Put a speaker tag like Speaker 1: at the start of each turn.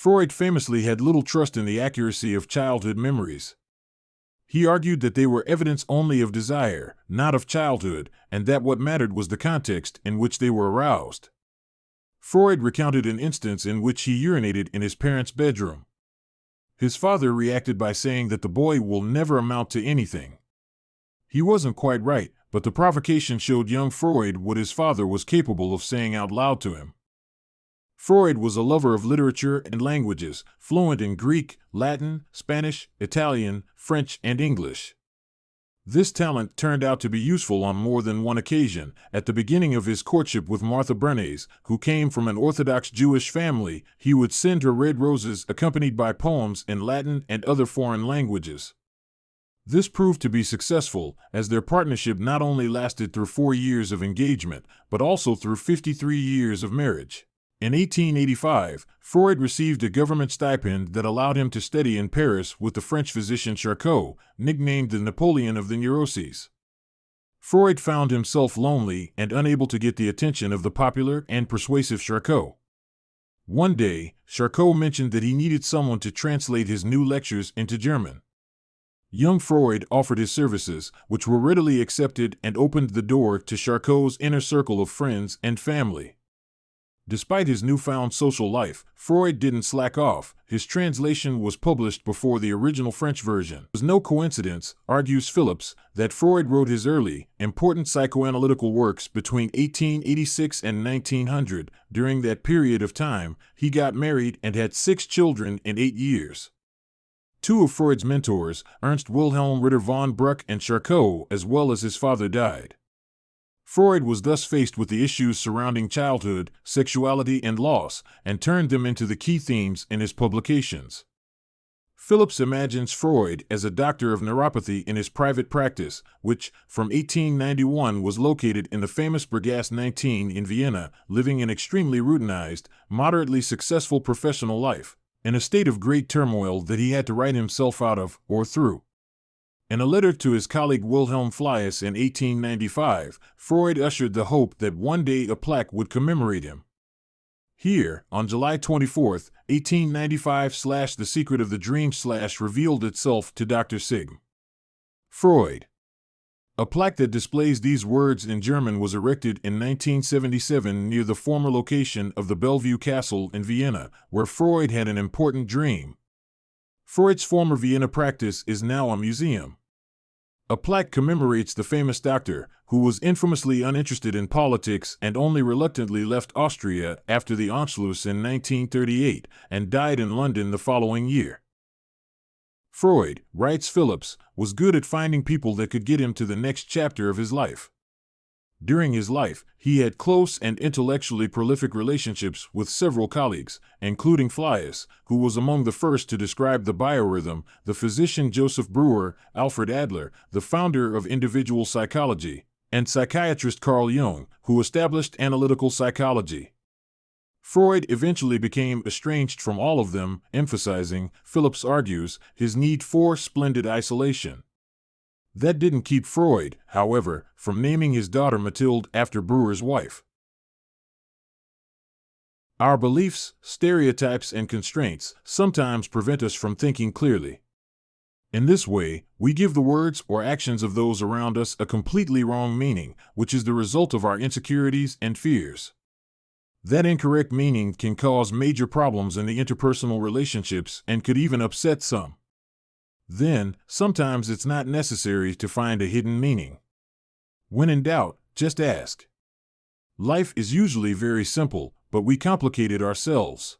Speaker 1: Freud famously had little trust in the accuracy of childhood memories. He argued that they were evidence only of desire, not of childhood, and that what mattered was the context in which they were aroused. Freud recounted an instance in which he urinated in his parents' bedroom. His father reacted by saying that the boy will never amount to anything. He wasn't quite right, but the provocation showed young Freud what his father was capable of saying out loud to him. Freud was a lover of literature and languages, fluent in Greek, Latin, Spanish, Italian, French, and English. This talent turned out to be useful on more than one occasion. At the beginning of his courtship with Martha Bernays, who came from an Orthodox Jewish family, he would send her red roses accompanied by poems in Latin and other foreign languages. This proved to be successful, as their partnership not only lasted through 4 years of engagement, but also through 53 years of marriage. In 1885, Freud received a government stipend that allowed him to study in Paris with the French physician Charcot, nicknamed the Napoleon of the neuroses. Freud found himself lonely and unable to get the attention of the popular and persuasive Charcot. One day, Charcot mentioned that he needed someone to translate his new lectures into German. Young Freud offered his services, which were readily accepted and opened the door to Charcot's inner circle of friends and family. Despite his newfound social life, Freud didn't slack off. His translation was published before the original French version. It was no coincidence, argues Phillips, that Freud wrote his early, important psychoanalytical works between 1886 and 1900. During that period of time, he got married and had 6 children in 8 years. 2 of Freud's mentors, Ernst Wilhelm Ritter von Bruck and Charcot, as well as his father, died. Freud was thus faced with the issues surrounding childhood, sexuality, and loss, and turned them into the key themes in his publications. Phillips imagines Freud as a doctor of neuropathy in his private practice, which, from 1891, was located in the famous Berggasse 19 in Vienna, living an extremely routinized, moderately successful professional life, in a state of great turmoil that he had to write himself out of, or through. In a letter to his colleague Wilhelm Fliess in 1895, Freud ushered the hope that one day a plaque would commemorate him. Here, on July 24, 1895, The Secret of the Dream revealed itself to Dr. Sigmund Freud. A plaque that displays these words in German was erected in 1977 near the former location of the Bellevue Castle in Vienna, where Freud had an important dream. Freud's former Vienna practice is now a museum. A plaque commemorates the famous doctor, who was infamously uninterested in politics and only reluctantly left Austria after the Anschluss in 1938, and died in London the following year. Freud, writes Phillips, was good at finding people that could get him to the next chapter of his life. During his life, he had close and intellectually prolific relationships with several colleagues, including Fliess, who was among the first to describe the biorhythm, the physician Joseph Breuer, Alfred Adler, the founder of individual psychology, and psychiatrist Carl Jung, who established analytical psychology. Freud eventually became estranged from all of them, emphasizing, Phillips argues, his need for splendid isolation. That didn't keep Freud, however, from naming his daughter Mathilde after Breuer's wife. Our beliefs, stereotypes, and constraints sometimes prevent us from thinking clearly. In this way, we give the words or actions of those around us a completely wrong meaning, which is the result of our insecurities and fears. That incorrect meaning can cause major problems in the interpersonal relationships and could even upset some. Then, sometimes it's not necessary to find a hidden meaning. When in doubt, just ask. Life is usually very simple, but we complicate it ourselves.